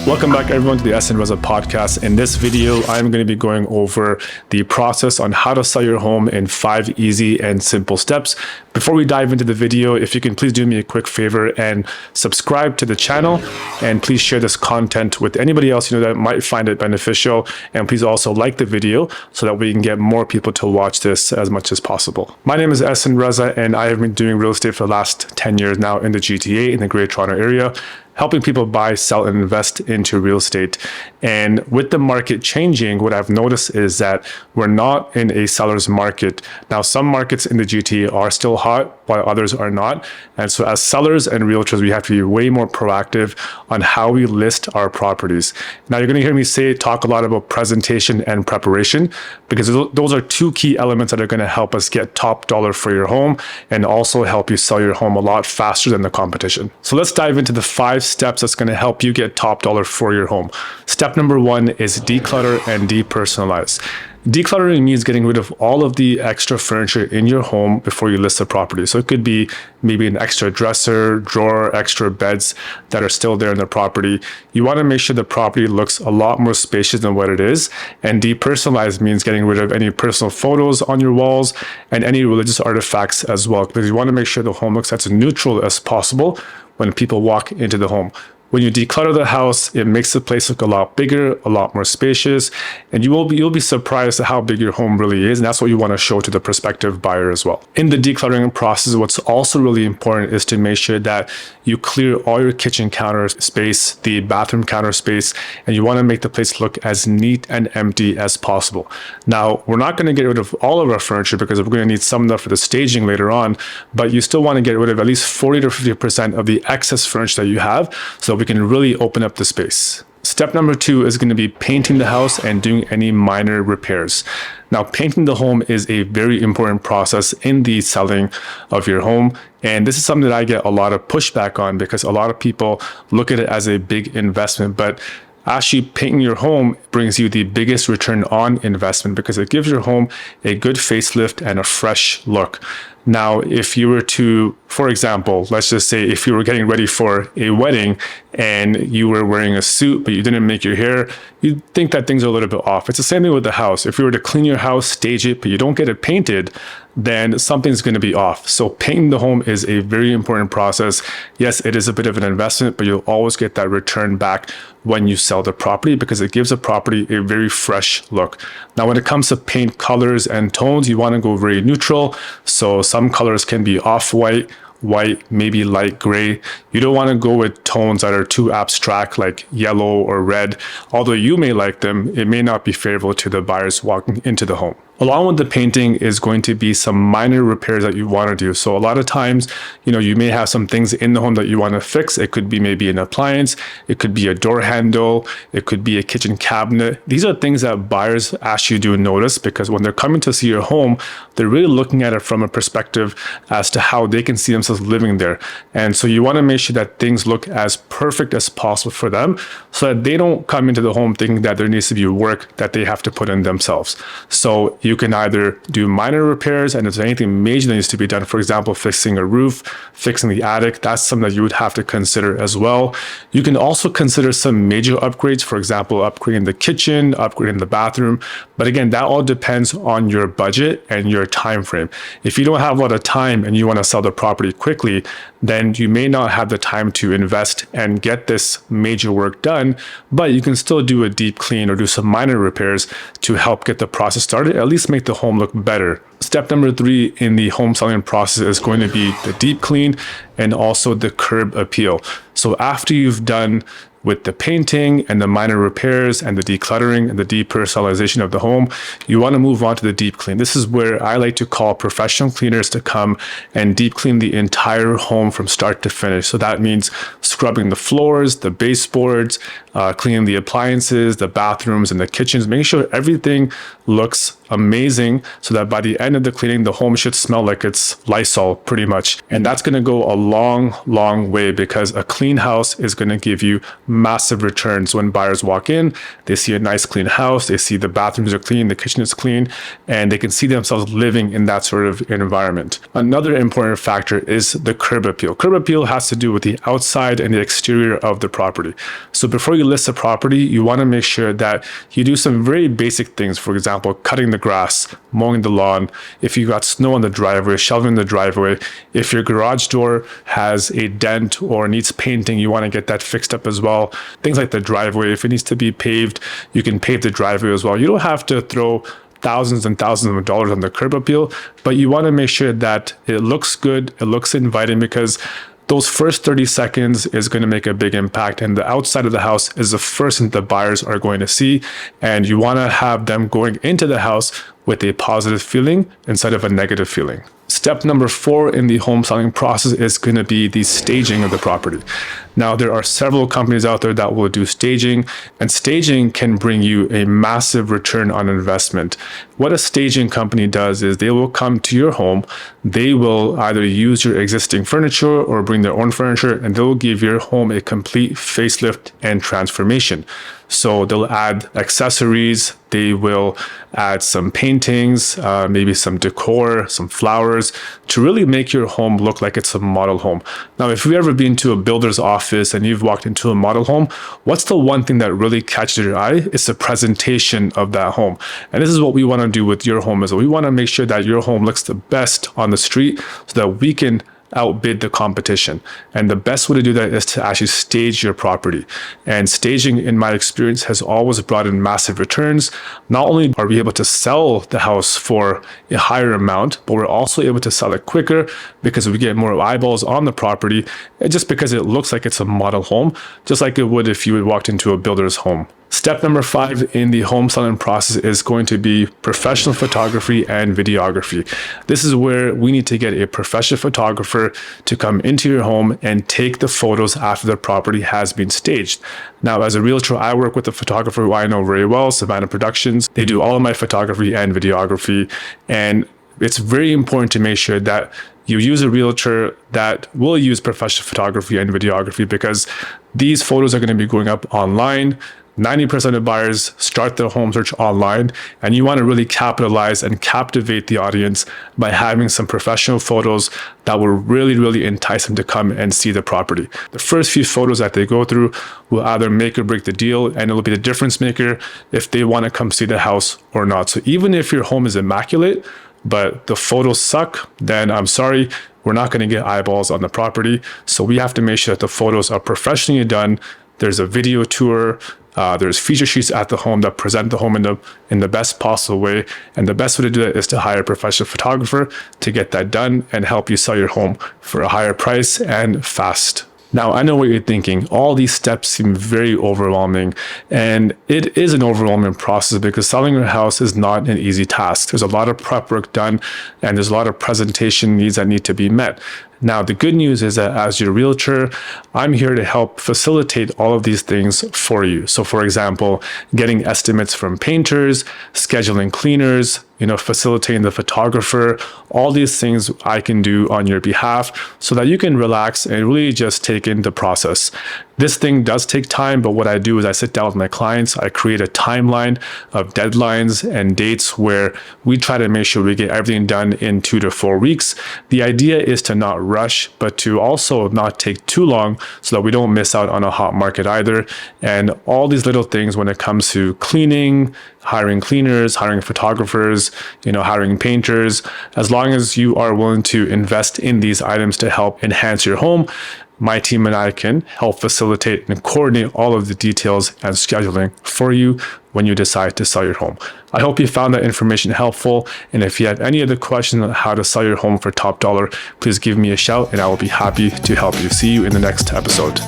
Welcome back everyone to the Essen Reza podcast. In this video, I'm going to be going over the process on how to sell your home in 5 easy and simple steps. Before we dive into the video, if you can please do me a quick favor and subscribe to the channel, and please share this content with anybody else you know that might find it beneficial. And please also like the video so that we can get more people to watch this as much as possible. My name is Essen Reza, and I have been doing real estate for the last 10 years now in the GTA, in the Greater Toronto area, helping people buy, sell, and invest into real estate. And with the market changing, what I've noticed is that we're not in a seller's market. Now, some markets in the GTA are still hot, while others are not. And so as sellers and realtors, we have to be way more proactive on how we list our properties. Now, you're gonna hear me talk a lot about presentation and preparation, because those are 2 key elements that are gonna help us get top dollar for your home and also help you sell your home a lot faster than the competition. So let's dive into the 5 steps that's going to help you get top dollar for your home. Step number 1 is declutter and depersonalize. Decluttering means getting rid of all of the extra furniture in your home before you list the property. So it could be maybe an extra dresser, drawer, extra beds that are still there in the property. You want to make sure the property looks a lot more spacious than what it is. And depersonalize means getting rid of any personal photos on your walls and any religious artifacts as well, because you want to make sure the home looks as neutral as possible when people walk into the home. When you declutter the house, it makes the place look a lot bigger, a lot more spacious, and you'll be surprised at how big your home really is, and that's what you want to show to the prospective buyer as well. In the decluttering process, what's also really important is to make sure that you clear all your kitchen counter space, the bathroom counter space, and you want to make the place look as neat and empty as possible. Now, we're not going to get rid of all of our furniture because we're going to need some of that for the staging later on, but you still want to get rid of at least 40 to 50% of the excess furniture that you have, so we can really open up the space. Step number 2 is going to be painting the house and doing any minor repairs. Now, painting the home is a very important process in the selling of your home. And this is something that I get a lot of pushback on because a lot of people look at it as a big investment, but actually painting your home brings you the biggest return on investment because it gives your home a good facelift and a fresh look. Now, if you were to, for example, let's just say if you were getting ready for a wedding and you were wearing a suit, but you didn't make your hair, you'd think that things are a little bit off. It's the same thing with the house. If you were to clean your house, stage it, but you don't get it painted, then something's going to be off. So painting the home is a very important process. Yes, it is a bit of an investment, but you'll always get that return back when you sell the property because it gives a property a very fresh look. Now, when it comes to paint colors and tones, you want to go very neutral. So some colors can be off-white, white, maybe light gray. You don't want to go with tones that are too abstract like yellow or red. Although you may like them, it may not be favorable to the buyers walking into the home. Along with the painting is going to be some minor repairs that you want to do. So a lot of times, you may have some things in the home that you want to fix. It could be maybe an appliance. It could be a door handle. It could be a kitchen cabinet. These are things that buyers actually do notice because when they're coming to see your home, they're really looking at it from a perspective as to how they can see themselves living there. And so you want to make sure that things look as perfect as possible for them so that they don't come into the home thinking that there needs to be work that they have to put in themselves. So you can either do minor repairs, and if there's anything major that needs to be done, for example, fixing a roof, fixing the attic, that's something that you would have to consider as well. You can also consider some major upgrades, for example, upgrading the kitchen, upgrading the bathroom. But again, that all depends on your budget and your time frame. If you don't have a lot of time and you want to sell the property quickly, then you may not have the time to invest and get this major work done, but you can still do a deep clean or do some minor repairs to help get the process started, at least make the home look better. Step number 3 in the home selling process is going to be the deep clean and also the curb appeal. So after you've done with the painting and the minor repairs and the decluttering and the depersonalization of the home, you want to move on to the deep clean. This is where I like to call professional cleaners to come and deep clean the entire home from start to finish. So that means scrubbing the floors, the baseboards, cleaning the appliances, the bathrooms and the kitchens, making sure everything looks amazing so that by the end of the cleaning, the home should smell like it's Lysol pretty much. And that's going to go a long, long way because a clean house is going to give you massive returns when buyers walk in. They see a nice clean house, they see the bathrooms are clean, the kitchen is clean, and they can see themselves living in that sort of environment. Another important factor is the curb appeal. Curb appeal has to do with the outside and the exterior of the property. So before you list a property, you want to make sure that you do some very basic things. For example, cutting the grass, mowing the lawn. If you got snow on the driveway, shoveling the driveway. If your garage door has a dent or needs painting, you want to get that fixed up as well. Things like the driveway, if it needs to be paved, you can pave the driveway as well. You don't have to throw thousands and thousands of dollars on the curb appeal, but you want to make sure that it looks good, it looks inviting, because those first 30 seconds is going to make a big impact, and the outside of the house is the first thing that buyers are going to see, and you want to have them going into the house with a positive feeling instead of a negative feeling. Step number 4 in the home selling process is going to be the staging of the property. Now, there are several companies out there that will do staging, and staging can bring you a massive return on investment. What a staging company does is they will come to your home, they will either use your existing furniture or bring their own furniture, and they will give your home a complete facelift and transformation. So they'll add accessories, they will add some paintings, maybe some decor, some flowers, to really make your home look like it's a model home. Now, if you've ever been to a builder's office and you've walked into a model home, what's the one thing that really catches your eye? It's the presentation of that home. And this is what we want to do with your home as well. We want to make sure that your home looks the best on the street so that we can outbid the competition. And the best way to do that is to actually stage your property. And staging, in my experience, has always brought in massive returns. Not only are we able to sell the house for a higher amount, but we're also able to sell it quicker because we get more eyeballs on the property, and just because it looks like it's a model home, just like it would if you had walked into a builder's home. Step number 5 in the home selling process is going to be professional photography and videography. This is where we need to get a professional photographer to come into your home and take the photos after the property has been staged. Now, as a realtor, I work with a photographer who I know very well, Savannah Productions. They do all of my photography and videography, and it's very important to make sure that you use a realtor that will use professional photography and videography, because these photos are going to be going up online. 90% of buyers start their home search online, and you want to really capitalize and captivate the audience by having some professional photos that will really entice them to come and see the property. The first few photos that they go through will either make or break the deal, and it'll be the difference maker if they want to come see the house or not. So even if your home is immaculate, but the photos suck, then I'm sorry, we're not going to get eyeballs on the property. So we have to make sure that the photos are professionally done. There's a video tour. There's feature sheets at the home that present the home in the best possible way. And the best way to do that is to hire a professional photographer to get that done and help you sell your home for a higher price and fast. Now, I know what you're thinking. All these steps seem very overwhelming, and it is an overwhelming process because selling your house is not an easy task. There's a lot of prep work done, and there's a lot of presentation needs that need to be met. Now, the good news is that as your realtor, I'm here to help facilitate all of these things for you. So, for example, getting estimates from painters, scheduling cleaners, facilitating the photographer, all these things I can do on your behalf so that you can relax and really just take in the process. This thing does take time, but what I do is I sit down with my clients, I create a timeline of deadlines and dates where we try to make sure we get everything done in 2 to 4 weeks. The idea is to not rush, but to also not take too long so that we don't miss out on a hot market either. And all these little things when it comes to cleaning, hiring cleaners, hiring photographers, hiring painters, as long as you are willing to invest in these items to help enhance your home, my team and I can help facilitate and coordinate all of the details and scheduling for you when you decide to sell your home. I hope you found that information helpful. And if you have any other questions on how to sell your home for top dollar, please give me a shout and I will be happy to help you. See you in the next episode.